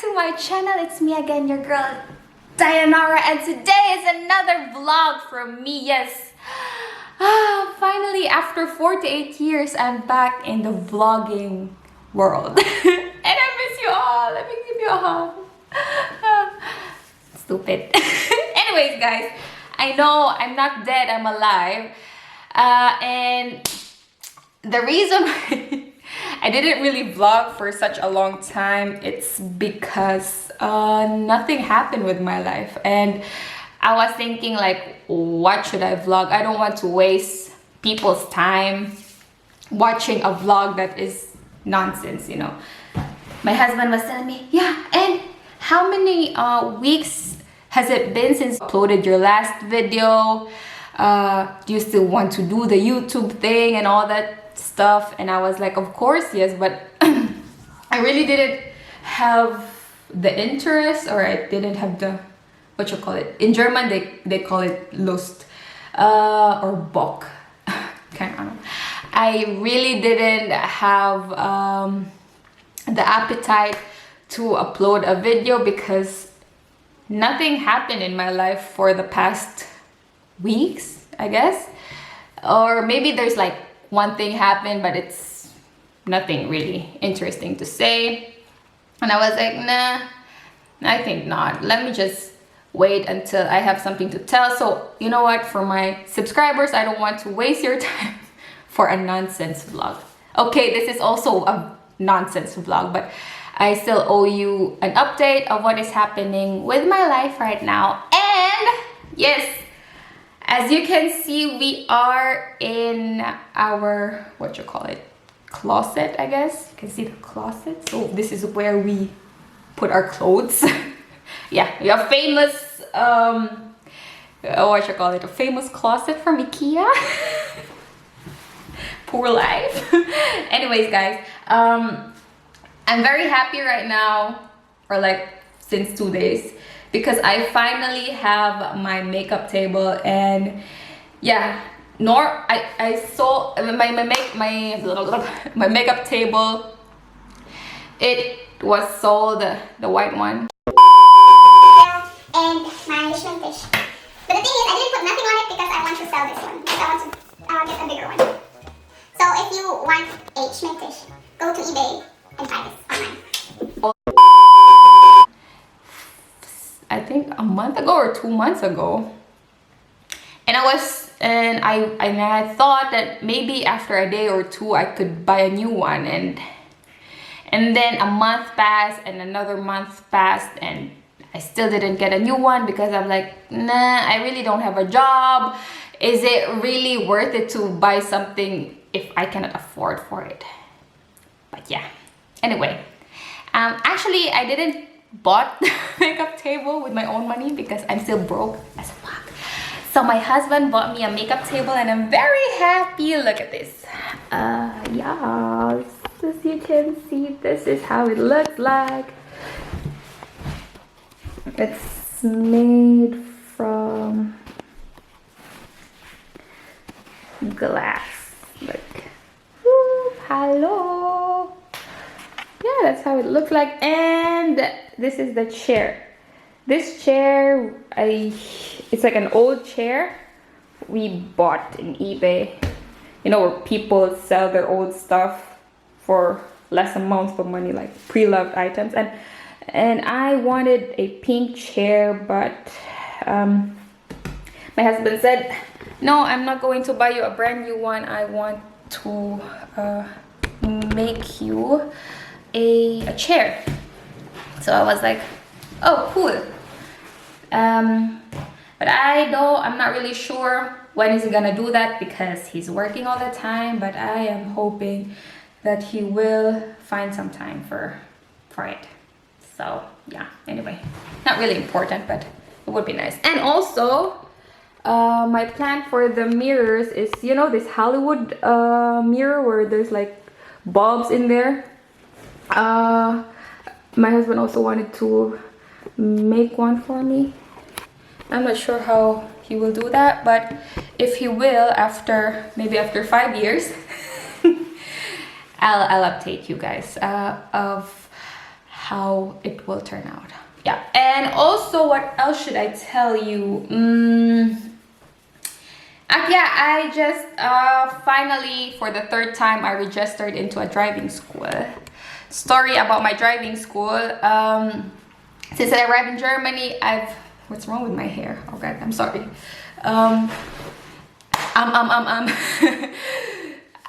to my channel. It's me again, your girl Dayanara, and today is another vlog from me. Yes, finally after 48 years I'm back in the vlogging world. And I miss you all. Let me give you a hug. Stupid. Anyways guys, I know I'm not dead, I'm alive. And the reason why I didn't really vlog for such a long time, it's because nothing happened with my life, and I was thinking like, what should I vlog? I don't want to waste people's time watching a vlog that is nonsense, you know. My husband was telling me, yeah, and how many weeks has it been since you uploaded your last video? Do you still want to do the YouTube thing and all that stuff? And I was like, of course, yes, but I really didn't have the interest, or I didn't have the, what you call it, in German they call it Lust, or Bock. Kind of. I really didn't have the appetite to upload a video because nothing happened in my life for the past weeks, I guess. Or maybe there's like one thing happened, but it's nothing really interesting to say. And I was like, nah, I think not. Let me just wait until I have something to tell. So you know what, for my subscribers, I don't want to waste your time for a nonsense vlog. Okay, this is also a nonsense vlog, but I still owe you an update of what is happening with my life right now. And yes, as you can see, we are in our, what you call it, closet, I guess. You can see the closet. So this is where we put our clothes. Yeah, we have famous, what you call it, a famous closet from IKEA. Poor life. Anyways, guys, I'm very happy right now, or like since 2 days, because I finally have my makeup table. And yeah, I saw my makeup table. It was sold, the white one. And my shrimp fish. But the thing is, I didn't put nothing on it because I want to sell this one. Because I want to get a bigger one. So if you want a shrimp fish, go to eBay and buy this online. I think a month ago or 2 months ago. And I thought that maybe after a day or two I could buy a new one, and then a month passed and another month passed and I still didn't get a new one because I'm like, nah, I really don't have a job. Is it really worth it to buy something if I cannot afford for it? But yeah, anyway, actually I didn't bought the makeup table with my own money because I'm still broke as fuck. So my husband bought me a makeup table and I'm very happy. Look at this. Yeah, as you can see, this is how it looks like. It's made from glass. Look. Woo, hello. Yeah, that's how it looks like. And this is the chair. This chair, it's like an old chair we bought in eBay. You know, where people sell their old stuff for less amounts of money, like pre-loved items. And I wanted a pink chair, but my husband said, no, I'm not going to buy you a brand new one. I want to make you a chair. So I was like, oh, cool. But I'm not really sure when is he gonna do that because he's working all the time, but I am hoping that he will find some time for it. So yeah, anyway, not really important, but it would be nice. And also my plan for the mirrors is, you know, this Hollywood mirror where there's like bulbs in there. My husband also wanted to make one for me. I'm not sure how he will do that, but if he will, maybe after 5 years, I'll update you guys of how it will turn out. Yeah. And also, what else should I tell you? Yeah, I just finally, for the third time, I registered into a driving school. Story about my driving school. Since I arrived in Germany, what's wrong with my hair? Oh God, I'm sorry.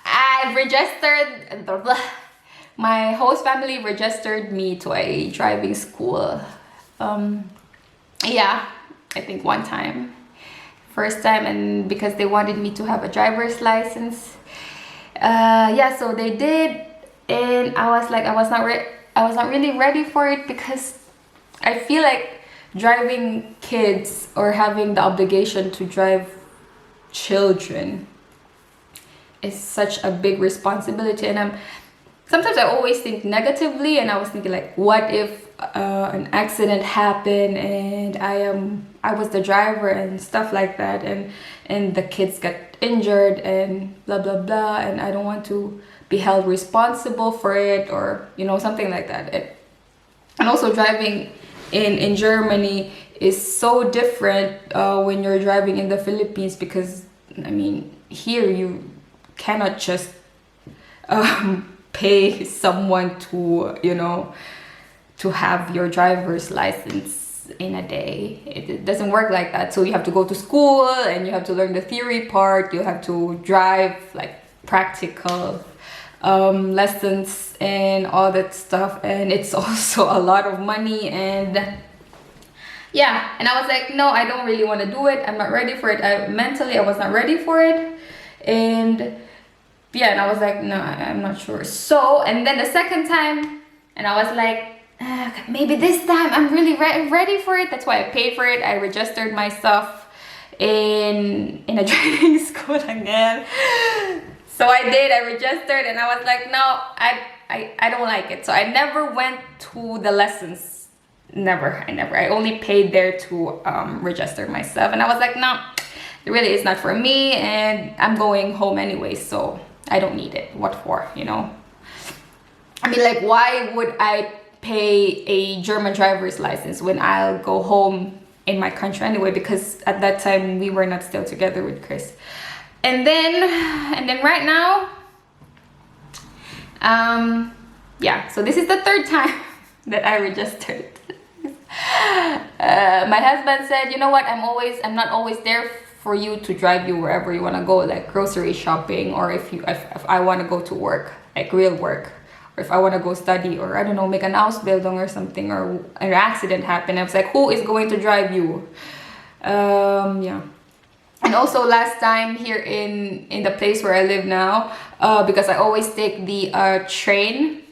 I've registered, my host family registered me to a driving school. Yeah, I think one time. First time, and because they wanted me to have a driver's license. Yeah, so they did, and I was like, I was not really ready for it, because I feel like driving kids or having the obligation to drive children is such a big responsibility. And sometimes I always think negatively, and I was thinking like, what if an accident happened and I was the driver and stuff like that, and the kids get injured and blah blah blah, and I don't want to be held responsible for it, or you know, something like that. And also driving in Germany is so different when you're driving in the Philippines, because I mean, here you cannot just pay someone to, you know, to have your driver's license in a day. It doesn't work like that. So you have to go to school and you have to learn the theory part. You have to drive like practical lessons and all that stuff, and it's also a lot of money. And yeah, and I was like, no, I don't really want to do it. I'm not ready for it. Mentally I was not ready for it. And yeah, and I was like, no, I'm not sure. So, and then the second time, and I was like, maybe this time I'm really ready for it. That's why I paid for it. I registered myself in a driving school again. So I did. I registered, and I was like, no, I don't like it. So I never went to the lessons. Never. I only paid there to register myself, and I was like, no, it really is not for me, and I'm going home anyway, so I don't need it. What for, you know? I mean, like, why would I pay a German driver's license when I'll go home in my country anyway? Because at that time we were not still together with Chris. And then right now, yeah, so this is the third time that I registered. My husband said, you know what, I'm not always there for you to drive you wherever you want to go, like grocery shopping, or if I want to go to work, like real work, or if I want to go study, or I don't know, make an Ausbildung or something, or an accident happened. I was like, who is going to drive you? Yeah. And also last time here in the place where I live now, because I always take the train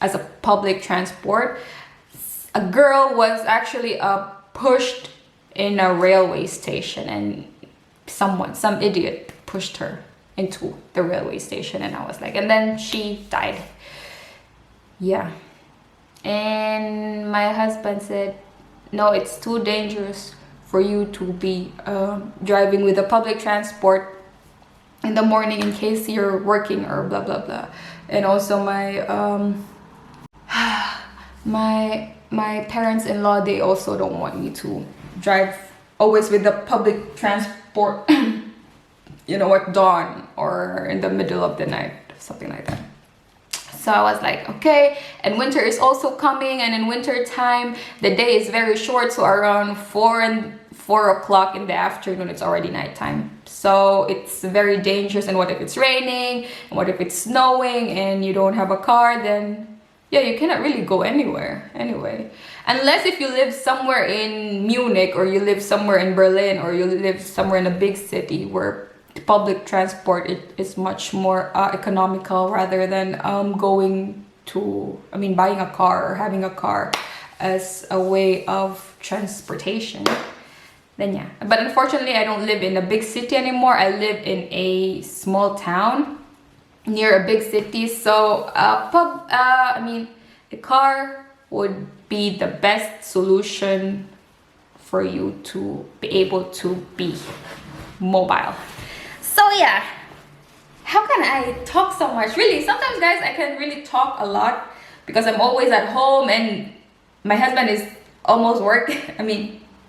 as a public transport, a girl was actually pushed in a railway station, and some idiot pushed her into the railway station, and I was like, and then she died. Yeah. And my husband said, no, it's too dangerous for you to be driving with the public transport in the morning in case you're working or blah blah blah. And also my parents-in-law, they also don't want me to drive always with the public transport you know, at dawn or in the middle of the night, something like that. So I was like, okay. And winter is also coming, and in winter time the day is very short, so around 4 o'clock in the afternoon it's already nighttime. So it's very dangerous. And what if it's raining, and what if it's snowing and you don't have a car? Then yeah, you cannot really go anywhere anyway, unless if you live somewhere in Munich, or you live somewhere in Berlin, or you live somewhere in a big city where public transport is much more economical, rather than buying a car or having a car as a way of transportation. Then yeah, but unfortunately I don't live in a big city anymore. I live in a small town near a big city, so a car would be the best solution for you to be able to be mobile. So yeah, how can I talk so much? Really, sometimes guys, I can really talk a lot, because I'm always at home and my husband is almost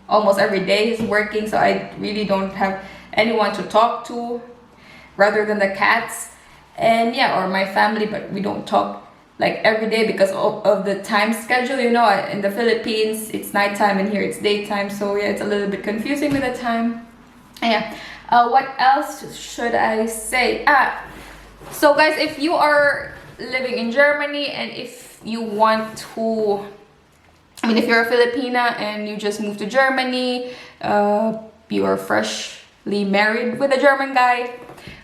almost every day he's working, so I really don't have anyone to talk to rather than the cats. And yeah, or my family, but we don't talk like every day because of the time schedule. You know, in the Philippines it's nighttime and here it's daytime, so yeah, it's a little bit confusing with the time. Yeah. What else should I say? So guys, if you are living in Germany and if you want to, if you're a Filipina and you just moved to Germany, you are freshly married with a German guy,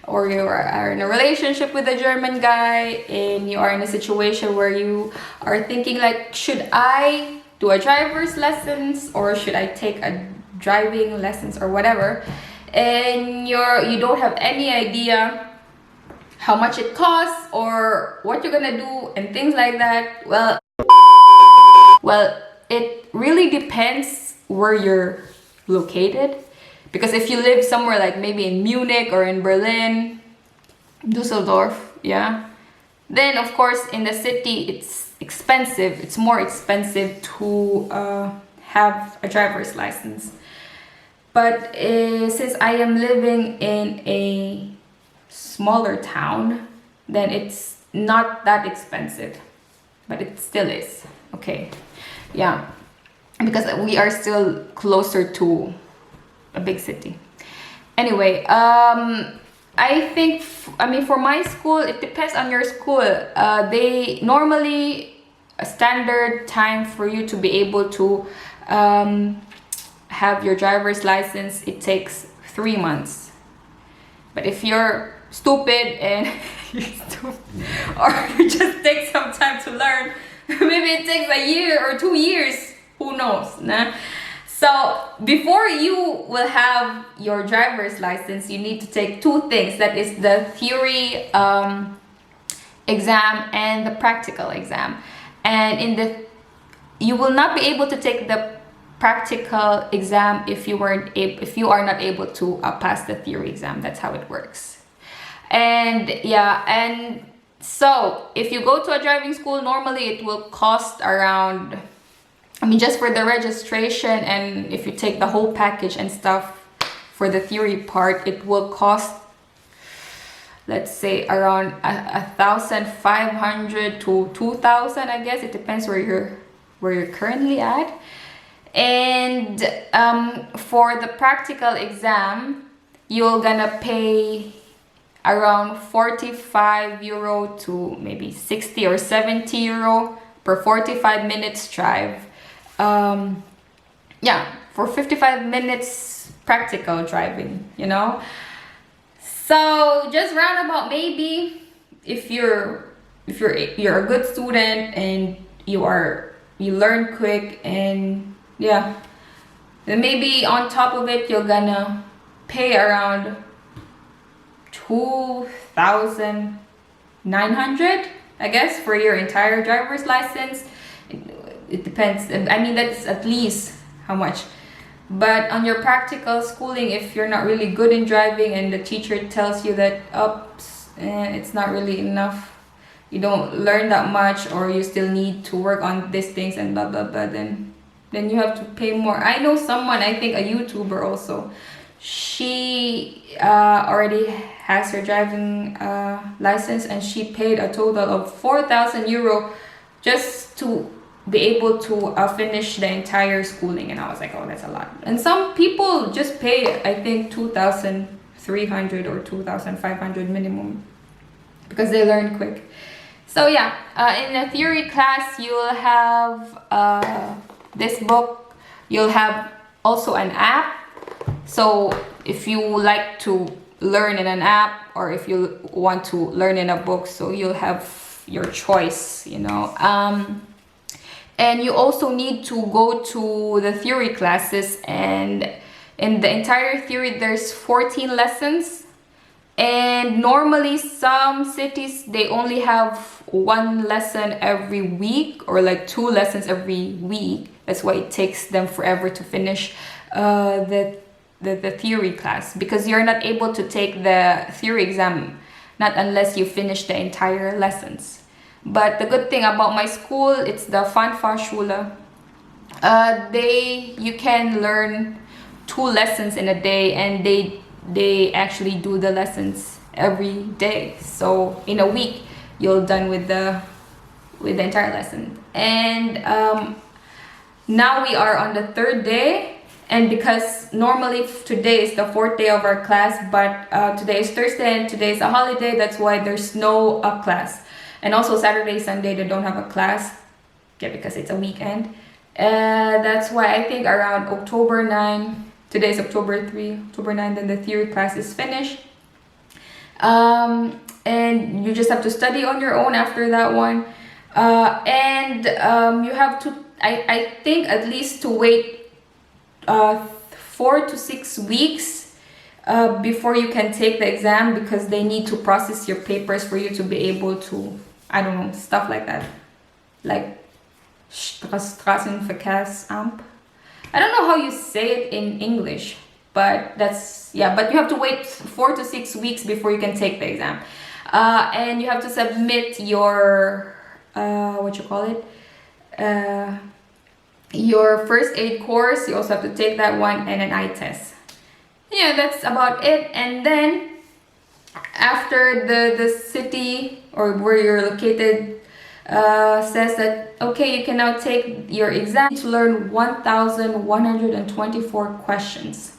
or you are in a relationship with a German guy, and you are in a situation where you are thinking like, should I do a driver's lessons or should I take a driving lessons or whatever, and you don't have any idea how much it costs or what you're gonna do and things like that. Well, it really depends where you're located, because if you live somewhere like maybe in Munich or in Berlin, Dusseldorf, yeah, then of course in the city it's expensive. It's more expensive to have a driver's license. But since I am living in a smaller town, then it's not that expensive, but it still is. Okay, yeah, because we are still closer to a big city. Anyway, I think, for my school, it depends on your school. They normally, a standard time for you to be able to have your driver's license, it takes 3 months. But if you're stupid and or you just take some time to learn, maybe it takes a year or 2 years, who knows, nah? So before you will have your driver's license, you need to take 2 things. That is the theory exam and the practical exam. And you will not be able to take the practical exam if you are not able to pass the theory exam. That's how it works. And yeah, and so if you go to a driving school, normally it will cost around, just for the registration, and if you take the whole package and stuff for the theory part, it will cost, let's say, around 1,500 to 2,000, I guess. It depends where you're currently at. And for the practical exam, you're gonna pay around 45 euro to maybe 60 or 70 euro per 45 minutes drive. For 55 minutes practical driving, So just roundabout, maybe if you're a good student and you learn quick, and yeah, then maybe on top of it you're gonna pay around 2,900, I guess, for your entire driver's license. It depends. That's at least how much. But on your practical schooling, if you're not really good in driving and the teacher tells you that it's not really enough, you don't learn that much, or you still need to work on these things and blah blah blah, then you have to pay more. I know someone, I think a YouTuber also, she already has her driving license, and she paid a total of 4,000 euro just to be able to finish the entire schooling. And I was like, oh, that's a lot. And some people just pay, I think, 2,300 or 2,500 minimum, because they learn quick. So yeah, in the theory class, you'll have this book. You'll have also an app. So if you like to learn in an app, or if you want to learn in a book, so you'll have your choice, and you also need to go to the theory classes, and in the entire theory there's 14 lessons, and normally some cities, they only have 1 lesson every week, or like 2 lessons every week. That's why it takes them forever to finish the theory class, because you're not able to take the theory exam not unless you finish the entire lessons. But the good thing about my school, it's the Fanfachschule. You can learn 2 lessons in a day, and they actually do the lessons every day. So in a week, you're done with the entire lesson. And now we are on the 3rd day, and because normally today is the 4th day of our class, but today is Thursday and today is a holiday, that's why there's no class. And also Saturday, Sunday, they don't have a class, yeah, because it's a weekend. That's why I think around October 9, today is October 3, October 9, then the theory class is finished. And you just have to study on your own after that one. You have to, I think, at least to wait 4 to 6 weeks before you can take the exam, because they need to process your papers for you to be able to, I don't know, stuff like that, like Straßenverkehrsamt. I don't know how you say it in English, but that's, yeah, but you have to wait 4 to 6 weeks before you can take the exam. And you have to submit your your first aid course. You also have to take that one, and an eye test. Yeah, that's about it. And then after the city or where you're located says that, okay, you can now take your exam to learn 1,124 questions.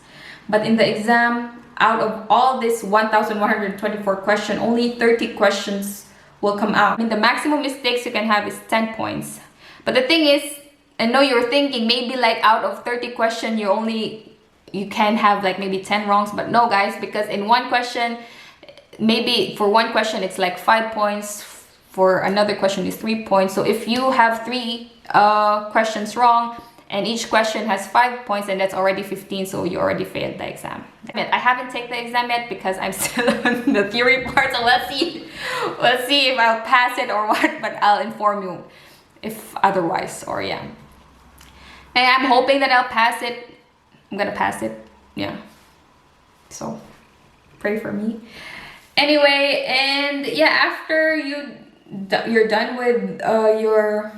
But in the exam, out of all this 1,124 questions, only 30 questions will come out. I mean, the maximum mistakes you can have is 10 points. But the thing is, I know you're thinking maybe like out of 30 questions, you can have like maybe 10 wrongs, but no guys, because in one question, maybe for one question it's like 5 points, for another question is 3 points. So if you have 3 questions wrong and each question has 5 points, and that's already 15, so you already failed the exam. I haven't taken the exam yet because I'm still on the theory part, so let's see if I'll pass it or what, but I'll inform you if otherwise, or yeah. And I'm hoping that I'll pass it. I'm gonna pass it, yeah, so pray for me. Anyway, and yeah, after you're done with your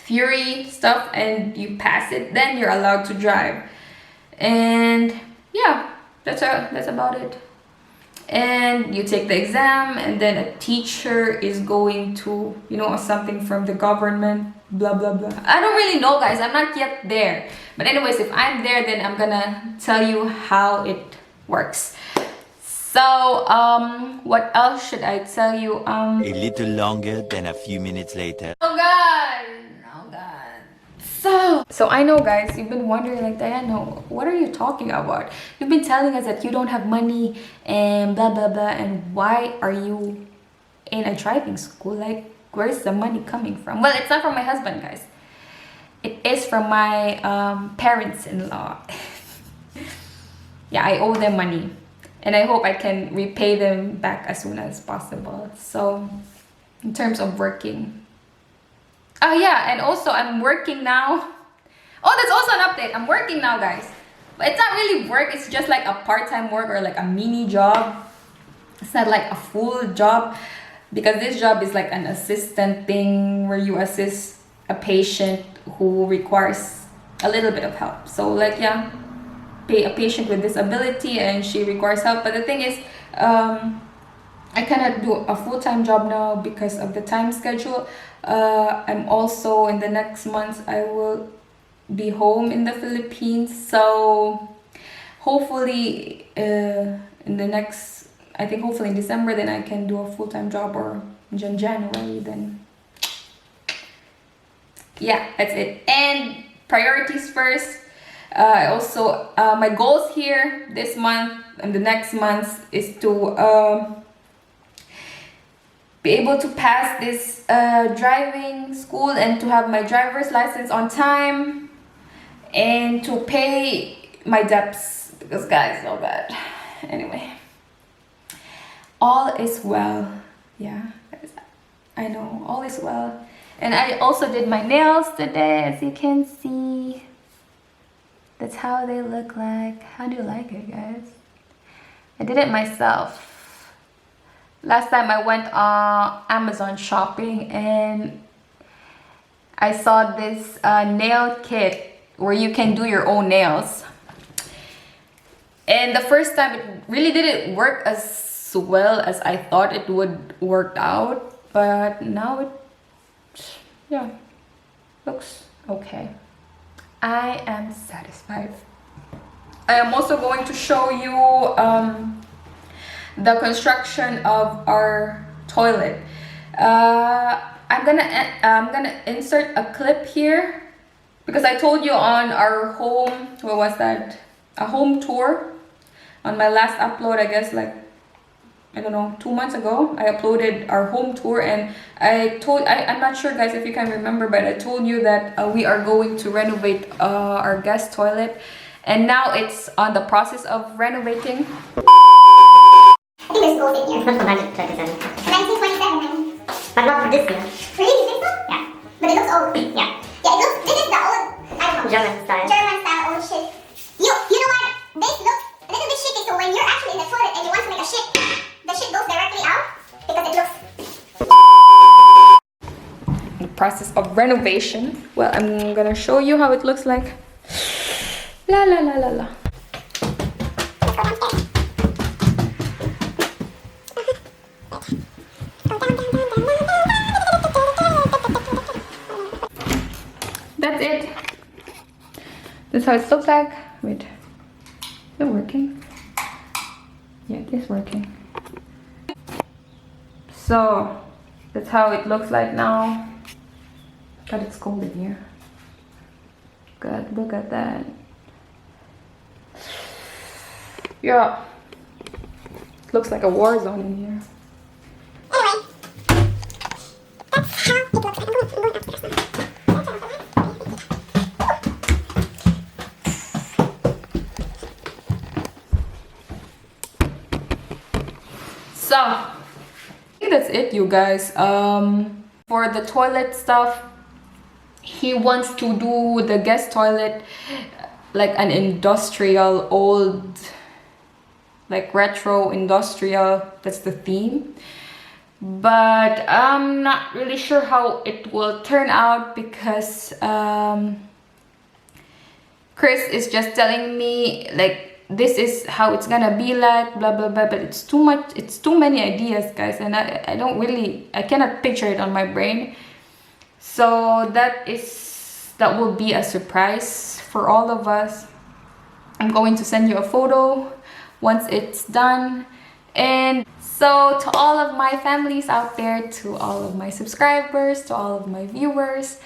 theory stuff and you pass it, then you're allowed to drive. And yeah, that's about it. And you take the exam, and then a teacher is going to, something from the government, blah blah blah. I don't really know guys, I'm not yet there, but anyways, if I'm there, then I'm gonna tell you how it works. So what else should I tell you? A little longer than a few minutes later. Oh god. So I know guys, you've been wondering like, Diana, what are you talking about? You've been telling us that you don't have money and blah blah blah, and why are you in a driving school? Like, where's the money coming from? Well, it's not from my husband guys, it is from my parents-in-law. Yeah, I owe them money, and I hope I can repay them back as soon as possible. So in terms of working, oh yeah, and also I'm working now. Oh, that's also an update. I'm working now guys, but it's not really work, it's just like a part-time work or like a mini job. It's not like a full job, because this job is like an assistant thing where you assist a patient who requires a little bit of help. So like, yeah, a patient with disability and she requires help. But the thing is, I cannot do a full-time job now because of the time schedule. I'm also, in the next month, I will be home in the Philippines. So hopefully hopefully in December, then I can do a full-time job, or in January, then yeah, that's it. And priorities first. Also, my goals here this month and the next month is to be able to pass this driving school and to have my driver's license on time, and to pay my debts, because guys, oh god. Anyway, all is well. Yeah, guys, I know, all is well. And I also did my nails today, as you can see. That's how they look like. How do you like it, guys? I did it myself. last time I went Amazon shopping and I saw this nail kit where you can do your own nails. And the first time it really didn't work as well as I thought it would work out. But now it, yeah, looks okay. I am satisfied. I am also going to show you the construction of our toilet. I'm gonna insert a clip here because I told you on our home, what was that? A home tour on my last upload, I guess, like, I don't know, 2 months ago, I uploaded our home tour, and I'm not sure guys if you can remember, but I told you that we are going to renovate our guest toilet, and now it's on the process of renovating. I think there's gold in here. It's not from 1927. 1927, But not for this year. Really? You think so? Yeah. But it looks old. Yeah. Yeah, it looks, this is the old, I don't know. German style. German style old shit. You know what? This looks a little bit shitty, so when you're actually in the toilet and you want to make a shit, the shit goes directly out because it looks... The process of renovation. Well, I'm gonna show you how it looks like. La la la la la. That's it. That's how it looks like. Wait, is it working? Yeah, it is working. So that's how it looks like now. God, it's cold in here. God, look at that. Yeah, it looks like a war zone in here. So I think that's it, you guys. For the toilet stuff, he wants to do the guest toilet like an industrial, old, like retro industrial. That's the theme. But I'm not really sure how it will turn out because Chris is just telling me like this is how it's gonna be like, blah blah blah, but it's too much, it's too many ideas, guys, and I cannot picture it on my brain. So that will be a surprise for all of us. I'm going to send you a photo once it's done. And so to all of my families out there, to all of my subscribers, to all of my viewers,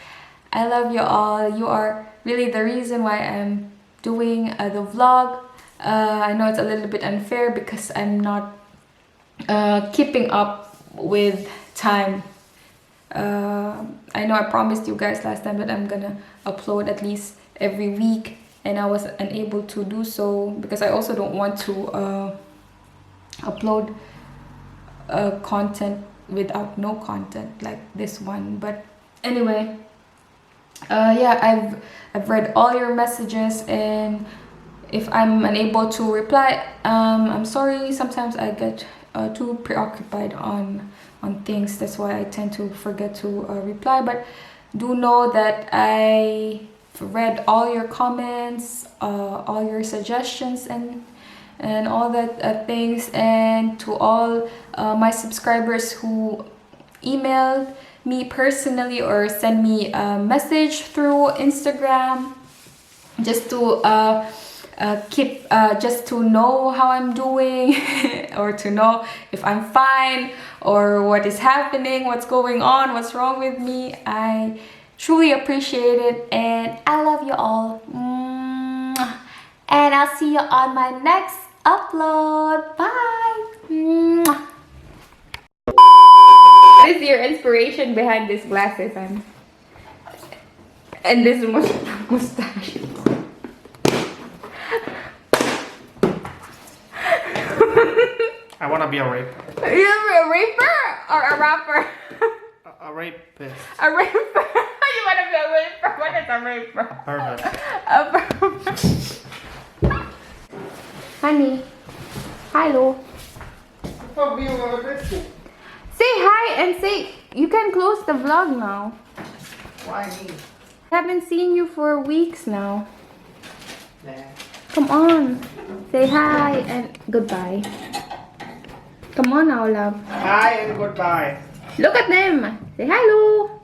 I love you all. You are really the reason why I'm doing the vlog. I know it's a little bit unfair because I'm not keeping up with time. I know I promised you guys last time that I'm gonna upload at least every week, and I was unable to do so because I also don't want to upload content without no content like this one. But anyway, yeah, I've read all your messages, and if I'm unable to reply, I'm sorry. Sometimes I get too preoccupied on things. That's why I tend to forget to reply. But do know that I read all your comments, all your suggestions, and all that things. And to all my subscribers who emailed me personally or send me a message through Instagram just to just to know how I'm doing or to know if I'm fine or what is happening, what's going on, what's wrong with me. I truly appreciate it, and I love you all. And I'll see you on my next upload. Bye. What is your inspiration behind these glasses and this mustache? I want to be a raper. You're a raper or a rapper? A rapist. A raper? You want to be a raper? What is a raper? Pervert. A pervert. Honey. Hello. fuck do you want to do? Say hi and say you can close the vlog now. Why me? Haven't seen you for weeks now. Nah. Come on. Say hi and goodbye. Come on now, love. Hi and goodbye. Look at them. Say hi, Lou.